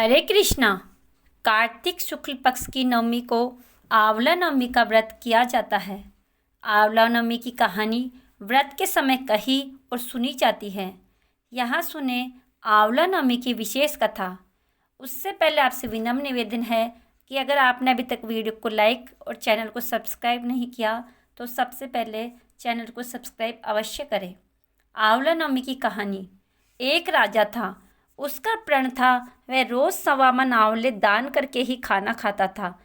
हरे कृष्णा। कार्तिक शुक्ल पक्ष की नवमी को आंवला नवमी का व्रत किया जाता है। आंवला नवमी की कहानी व्रत के समय कही और सुनी जाती है। यहाँ सुने आंवला नवमी की विशेष कथा। उससे पहले आपसे विनम्र निवेदन है कि अगर आपने अभी तक वीडियो को लाइक और चैनल को सब्सक्राइब नहीं किया तो सबसे पहले चैनल को सब्सक्राइब अवश्य करें। आंवला नवमी की कहानी। एक राजा था। उसका प्रण था वह रोज़ 1.25 आंवले दान करके ही खाना खाता था।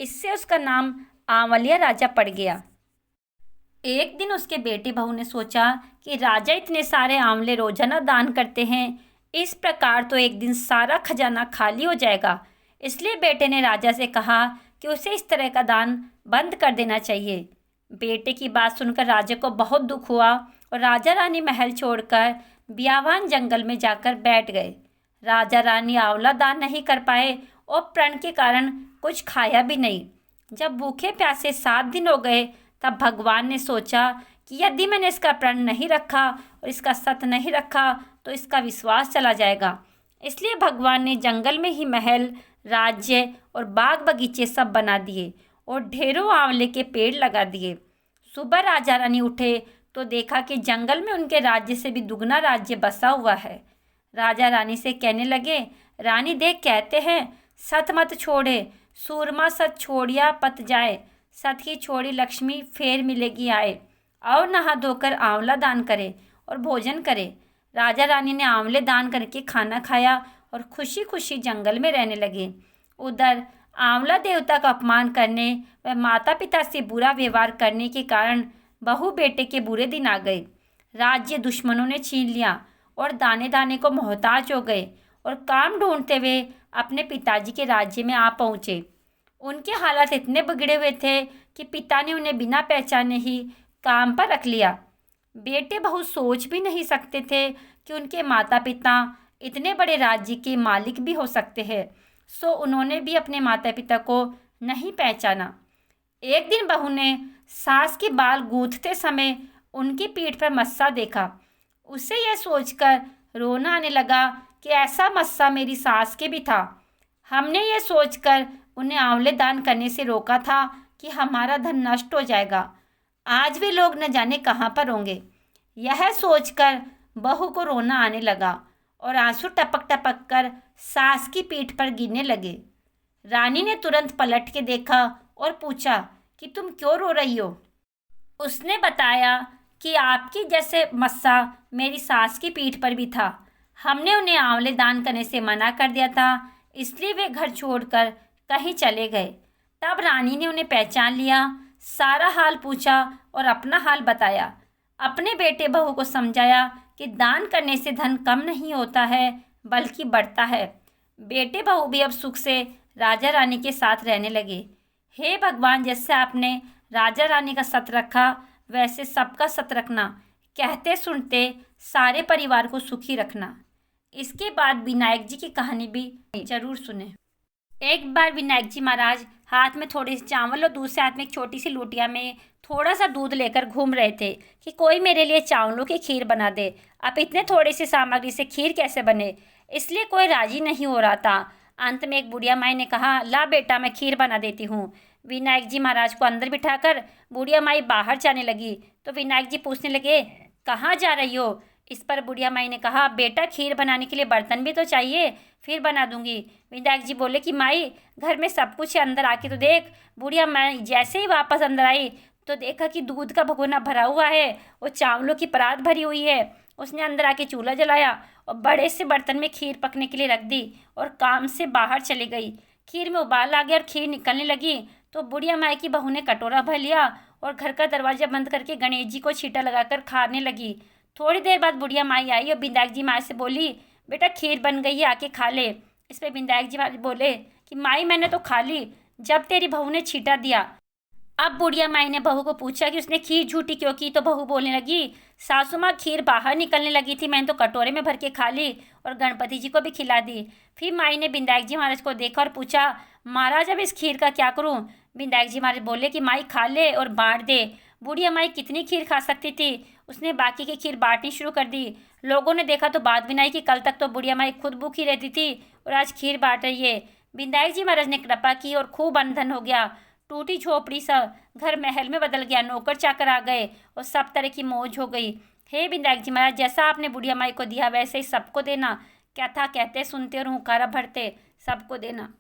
इससे उसका नाम आंवलिया राजा पड़ गया। एक दिन उसके बेटे बहू ने सोचा कि राजा इतने सारे आंवले रोजाना दान करते हैं, इस प्रकार तो एक दिन सारा खजाना खाली हो जाएगा। इसलिए बेटे ने राजा से कहा कि उसे इस तरह का दान बंद कर देना चाहिए। बेटे की बात सुनकर राजा को बहुत दुख हुआ और राजा रानी महल छोड़कर बियावान जंगल में जाकर बैठ गए। राजा रानी आंवला दान नहीं कर पाए और प्रण के कारण कुछ खाया भी नहीं। जब भूखे प्यासे 7 दिन हो गए तब भगवान ने सोचा कि यदि मैंने इसका प्रण नहीं रखा और इसका सत नहीं रखा तो इसका विश्वास चला जाएगा। इसलिए भगवान ने जंगल में ही महल, राज्य और बाग बगीचे सब बना दिए और ढेरों आंवले के पेड़ लगा दिए। सुबह राजा रानी उठे तो देखा कि जंगल में उनके राज्य से भी दुगना राज्य बसा हुआ है। राजा रानी से कहने लगे, रानी देख, कहते हैं सत मत छोड़े, सूरमा सत छोड़िया पत जाए, सत ही छोड़ी लक्ष्मी फेर मिलेगी आए। आओ नहा धोकर आंवला दान करे और भोजन करे। राजा रानी ने आंवले दान करके खाना खाया और खुशी खुशी जंगल में रहने लगे। उधर आंवला देवता का अपमान करने व माता पिता से बुरा व्यवहार करने के कारण बहू बेटे के बुरे दिन आ गए। राज्य दुश्मनों ने छीन लिया और दाने दाने को मोहताज हो गए और काम ढूंढते हुए अपने पिताजी के राज्य में आ पहुँचे। उनके हालात इतने बिगड़े हुए थे कि पिता ने उन्हें बिना पहचाने ही काम पर रख लिया। बेटे बहू सोच भी नहीं सकते थे कि उनके माता पिता इतने बड़े राज्य के मालिक भी हो सकते हैं, सो उन्होंने भी अपने माता पिता को नहीं पहचाना। एक दिन बहू ने सास के बाल गूंथते समय उनकी पीठ पर मस्सा देखा। उसे यह सोचकर रोना आने लगा कि ऐसा मस्सा मेरी सास के भी था। हमने यह सोचकर उन्हें आंवले दान करने से रोका था कि हमारा धन नष्ट हो जाएगा। आज वे लोग न जाने कहाँ पर होंगे। यह सोचकर बहू को रोना आने लगा और आंसू टपक टपक कर सास की पीठ पर गिरने लगे। रानी ने तुरंत पलट के देखा और पूछा कि तुम क्यों रो रही हो। उसने बताया कि आपकी जैसे मस्सा मेरी सास की पीठ पर भी था। हमने उन्हें आंवले दान करने से मना कर दिया था, इसलिए वे घर छोड़कर कहीं चले गए। तब रानी ने उन्हें पहचान लिया, सारा हाल पूछा और अपना हाल बताया। अपने बेटे बहू को समझाया कि दान करने से धन कम नहीं होता है बल्कि बढ़ता है। बेटे बहू भी अब सुख से राजा रानी के साथ रहने लगे। हे भगवान, जैसे आपने राजा रानी का सत रखा वैसे सबका सत रखना, कहते सुनते सारे परिवार को सुखी रखना। इसके बाद विनायक जी की कहानी भी जरूर सुने। एक बार विनायक जी महाराज हाथ में थोड़े से चावल और दूसरे हाथ में एक छोटी सी लोटिया में थोड़ा सा दूध लेकर घूम रहे थे कि कोई मेरे लिए चावलों की खीर बना दे। अब इतने थोड़ी सी सामग्री से खीर कैसे बने, इसलिए कोई राजी नहीं हो रहा था। अंत में एक बुढ़िया माई ने कहा, ला बेटा, मैं खीर बना देती हूँ। विनायक जी महाराज को अंदर बिठाकर बुढ़िया माई बाहर जाने लगी तो विनायक जी पूछने लगे, कहाँ जा रही हो। इस पर बुढ़िया माई ने कहा, बेटा, खीर बनाने के लिए बर्तन भी तो चाहिए, फिर बना दूंगी। विनायक जी बोले कि माई, घर में सब कुछ है, अंदर आके तो देख। बुढ़िया माई जैसे ही वापस अंदर आई तो देखा कि दूध का भगोना भरा हुआ है और चावलों की परात भरी हुई है। उसने अंदर आके चूल्हा जलाया और बड़े से बर्तन में खीर पकने के लिए रख दी और काम से बाहर चली गई। खीर में उबाल आ गया और खीर निकलने लगी तो बुढ़िया माई की बहू ने कटोरा भर लिया और घर का दरवाजा बंद करके गणेश जी को छींटा लगाकर खाने लगी। थोड़ी देर बाद बुढ़िया माई आई और विनायक जी माई से बोली, बेटा, खीर बन गई है, आके खा ले। इस पर विनायक जी बोले कि माई, मैंने तो खा ली जब तेरी बहू ने छींटा दिया। अब बुढ़िया माई ने बहू को पूछा कि उसने खीर झूठी क्यों की, तो बहू बोलने लगी, सासू माँ, खीर बाहर निकलने लगी थी, मैंने तो कटोरे में भर के खा ली और गणपति जी को भी खिला दी। फिर माई ने विनायक जी महाराज को देखा और पूछा, महाराज, अब इस खीर का क्या करूं। विनायक जी महाराज बोले कि माई, खा ले और बांट दे। बुढ़िया माई कितनी खीर खा सकती थी, उसने बाकी की खीर बांटनी शुरू कर दी। लोगों ने देखा तो बात भी नहीं कि कल तक तो बुढ़िया माई खुद भूखी रहती थी और आज खीर बांट रही है। विनायक जी महाराज ने कृपा की और खूब अनधन हो गया। टूटी झोपड़ी सा घर महल में बदल गया, नौकर चाकर आ गए और सब तरह की मौज हो गई। हे विनायक जी महाराज, जैसा आपने बुढ़िया माई को दिया वैसे ही सबको देना। क्या था कहते सुनते और हुंकारा भरते, सबको देना।